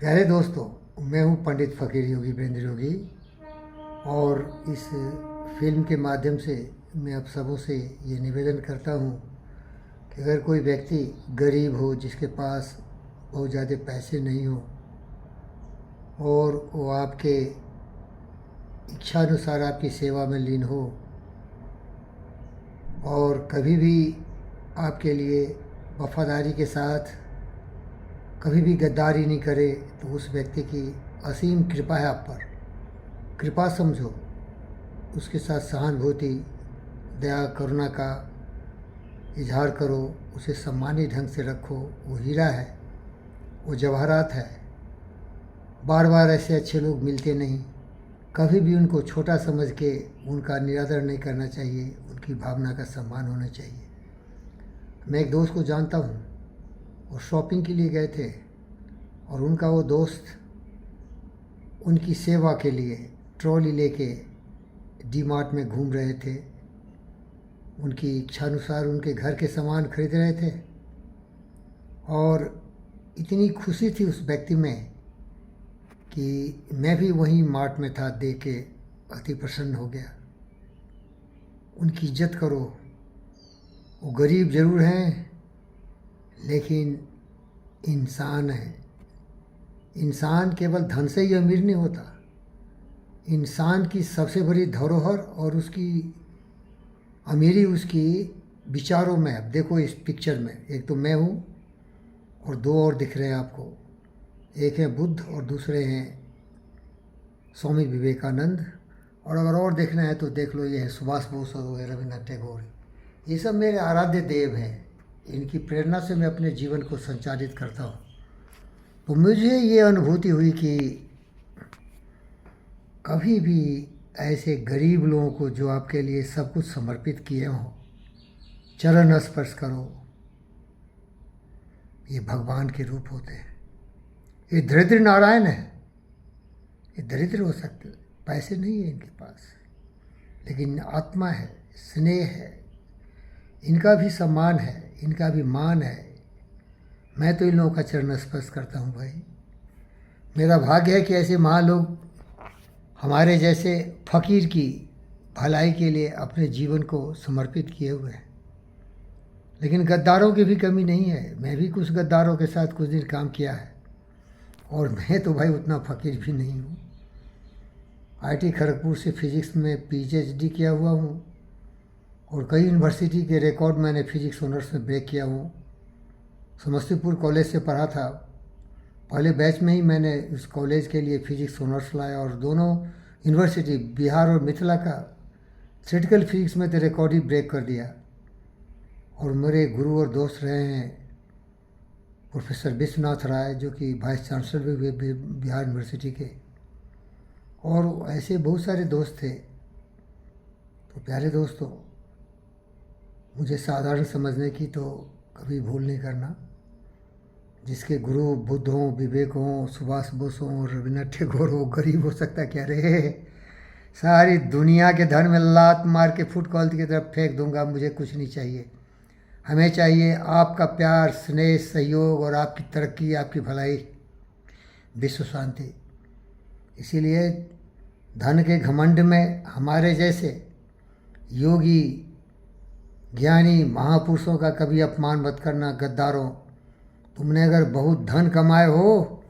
प्यारे दोस्तों, मैं हूं पंडित फ़कीर योगी वीरेंद्र योगी और इस फिल्म के माध्यम से मैं आप सबों से ये निवेदन करता हूं कि अगर कोई व्यक्ति गरीब हो, जिसके पास बहुत ज़्यादा पैसे नहीं हो और वो आपके इच्छानुसार आपकी सेवा में लीन हो और कभी भी आपके लिए वफादारी के साथ कभी भी गद्दारी नहीं करे, तो उस व्यक्ति की असीम कृपा है आप पर। कृपा समझो, उसके साथ सहानुभूति, दया, करुणा का इजहार करो, उसे सम्मानित ढंग से रखो। वो हीरा है, वो जवाहरात है। बार बार ऐसे अच्छे लोग मिलते नहीं। कभी भी उनको छोटा समझ के उनका निरादर नहीं करना चाहिए, उनकी भावना का सम्मान होना चाहिए। मैं एक दोस्त को जानता हूँ, वो शॉपिंग के लिए गए थे और उनका वो दोस्त उनकी सेवा के लिए ट्रॉली लेके डी मार्ट में घूम रहे थे। उनकी इच्छानुसार उनके घर के सामान खरीद रहे थे और इतनी खुशी थी उस व्यक्ति में कि मैं भी वहीं मार्ट में था, देख के अति प्रसन्न हो गया। उनकी इज्जत करो। वो गरीब ज़रूर हैं, लेकिन इंसान है। इंसान केवल धन से ही अमीर नहीं होता। इंसान की सबसे बड़ी धरोहर और उसकी अमीरी उसकी विचारों में है। देखो इस पिक्चर में एक तो मैं हूँ और दो और दिख रहे हैं आपको। एक है बुद्ध और दूसरे हैं स्वामी विवेकानंद। और अगर और देखना है तो देख लो, ये है सुभाष बोस और रविन्द्रनाथ टैगोर। ये सब मेरे आराध्य देव हैं। इनकी प्रेरणा से मैं अपने जीवन को संचालित करता हूँ। तो मुझे ये अनुभूति हुई कि कभी भी ऐसे गरीब लोगों को जो आपके लिए सब कुछ समर्पित किए हों, चरण स्पर्श करो। ये भगवान के रूप होते हैं। ये दरिद्र नारायण है। ये दरिद्र हो सकते, पैसे नहीं है इनके पास, लेकिन आत्मा है, स्नेह है, इनका भी सम्मान है, इनका भी मान है। मैं तो इन लोगों का चरण स्पर्श करता हूँ भाई। मेरा भाग्य है कि ऐसे महान लोग हमारे जैसे फ़कीर की भलाई के लिए अपने जीवन को समर्पित किए हुए हैं। लेकिन गद्दारों की भी कमी नहीं है। मैं भी कुछ गद्दारों के साथ कुछ दिन काम किया है और मैं तो भाई उतना फ़कीर भी नहीं हूँ। आईटी खड़गपुर से फिज़िक्स में पीएचडी किया हुआ हूँ और कई यूनिवर्सिटी के रिकॉर्ड मैंने फिज़िक्स ऑनर्स में ब्रेक किया हूँ। समस्तीपुर कॉलेज से पढ़ा था। पहले बैच में ही मैंने उस कॉलेज के लिए फिज़िक्स ऑनर्स लाया और दोनों यूनिवर्सिटी बिहार और मिथिला का थ्योरेटिकल फिज़िक्स में तो रिकॉर्ड ही ब्रेक कर दिया। और मेरे गुरु और दोस्त रहे हैं प्रोफेसर विश्वनाथ राय, जो कि वाइस चांसलर भी बिहार यूनिवर्सिटी के, और ऐसे बहुत सारे दोस्त थे। तो प्यारे दोस्तों, मुझे साधारण समझने की तो कभी भूल नहीं करना। जिसके गुरु बुद्ध हों, विवेक हों, सुभाष बोस हों, रविन्द्रनाथ टैगोर हो, गरीब हो सकता क्या रहे। सारी दुनिया के धन में लात मार के फुट क्वालिटी की तरफ फेंक दूंगा। मुझे कुछ नहीं चाहिए। हमें चाहिए आपका प्यार, स्नेह, सहयोग और आपकी तरक्की, आपकी भलाई, विश्व शांति। इसीलिए धन के घमंड में हमारे जैसे योगी, ज्ञानी महापुरुषों का कभी अपमान मत करना। गद्दारों, तुमने अगर बहुत धन कमाए हो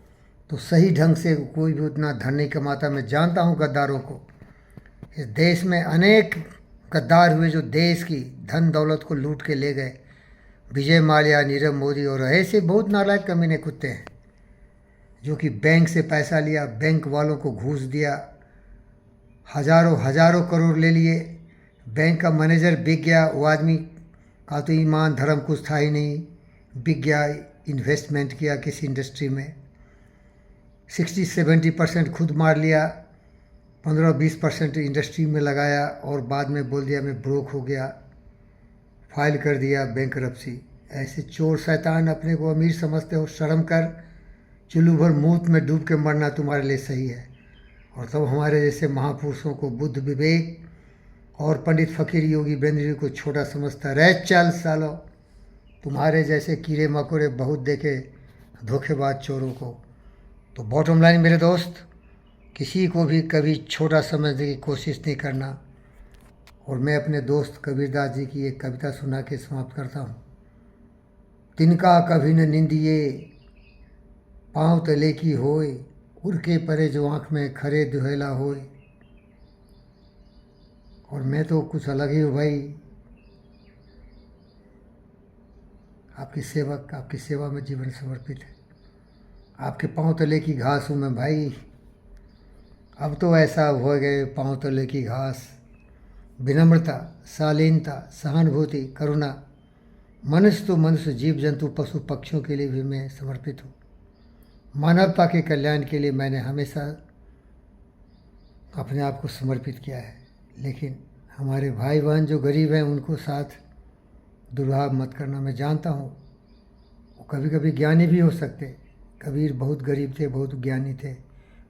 तो सही ढंग से कोई भी उतना धन नहीं कमाता। मैं जानता हूँ गद्दारों को। इस देश में अनेक गद्दार हुए जो देश की धन दौलत को लूट के ले गए। विजय माल्या, नीरव मोदी और ऐसे बहुत नालायक कमीने कुत्ते हैं जो कि बैंक से पैसा लिया, बैंक वालों को घूस दिया, हजारों हजारों करोड़ ले लिए। बैंक का मैनेजर बिक गया। वो आदमी का तो ईमान धर्म कुछ था ही नहीं, बिक गया। इन्वेस्टमेंट किया किसी इंडस्ट्री में, 60-70% खुद मार लिया, 15-20% इंडस्ट्री में लगाया और बाद में बोल दिया मैं ब्रोक हो गया, फाइल कर दिया बैंकरप्सी। ऐसे चोर शैतान अपने को अमीर समझते हो, शर्म कर। चुल्लू भर मूत में डूब के मरना तुम्हारे लिए सही है। और तब हमारे जैसे महापुरुषों को, बुद्ध, विवेक और पंडित फ़कीर योगी वीरेंद्र जी को छोटा समझता रह। चल सालो, तुम्हारे जैसे कीड़े मकोड़े बहुत देखे धोखेबाज चोरों को। तो बॉटम लाइन मेरे दोस्त, किसी को भी कभी छोटा समझने की कोशिश नहीं करना। और मैं अपने दोस्त कबीरदास जी की एक कविता सुना के समाप्त करता हूँ। तिनका कभी न निंदिए पाँव तले की होए, उड़ के परे जो आँख में खरे दुहेला होए। और मैं तो कुछ अलग ही हूँ भाई, आपकी सेवक, आपकी सेवा में जीवन समर्पित है। आपके पाँव तले की घास हूँ मैं भाई। अब तो ऐसा हो गए पाँव तले की घास। विनम्रता, शालीनता, सहानुभूति, करुणा, मनुष्य तो मनुष्य, जीव जंतु, पशु पक्षियों के लिए भी मैं समर्पित हूँ। मानवता के कल्याण के लिए मैंने हमेशा अपने आप को समर्पित किया है। लेकिन हमारे भाई बहन जो गरीब हैं उनको साथ दुर्भाव मत करना। मैं जानता हूँ वो कभी कभी ज्ञानी भी हो सकते। कबीर बहुत गरीब थे, बहुत ज्ञानी थे।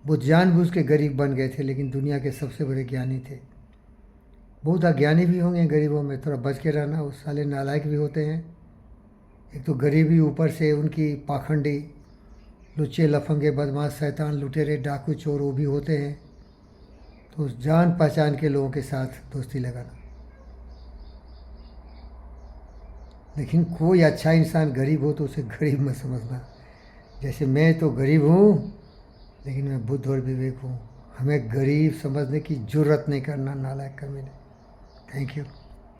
वो जानबूझ के गरीब बन गए थे, लेकिन दुनिया के सबसे बड़े ज्ञानी थे। बहुत अज्ञानी भी होंगे गरीबों में, थोड़ा बच के रहना। वो साले नालायक भी होते हैं। एक तो गरीबी, ऊपर से उनकी पाखंडी, लुच्चे लफंगे, बदमाश, शैतान, लुटेरे, डाकू, चोर वो भी होते हैं। तो जान पहचान के लोगों के साथ दोस्ती लगाना। लेकिन कोई अच्छा इंसान गरीब हो तो उसे गरीब मत समझना। जैसे मैं तो गरीब हूँ, लेकिन मैं बुद्ध और विवेक हूँ। हमें गरीब समझने की जरूरत नहीं करना, नालायक कमीने। Thank you.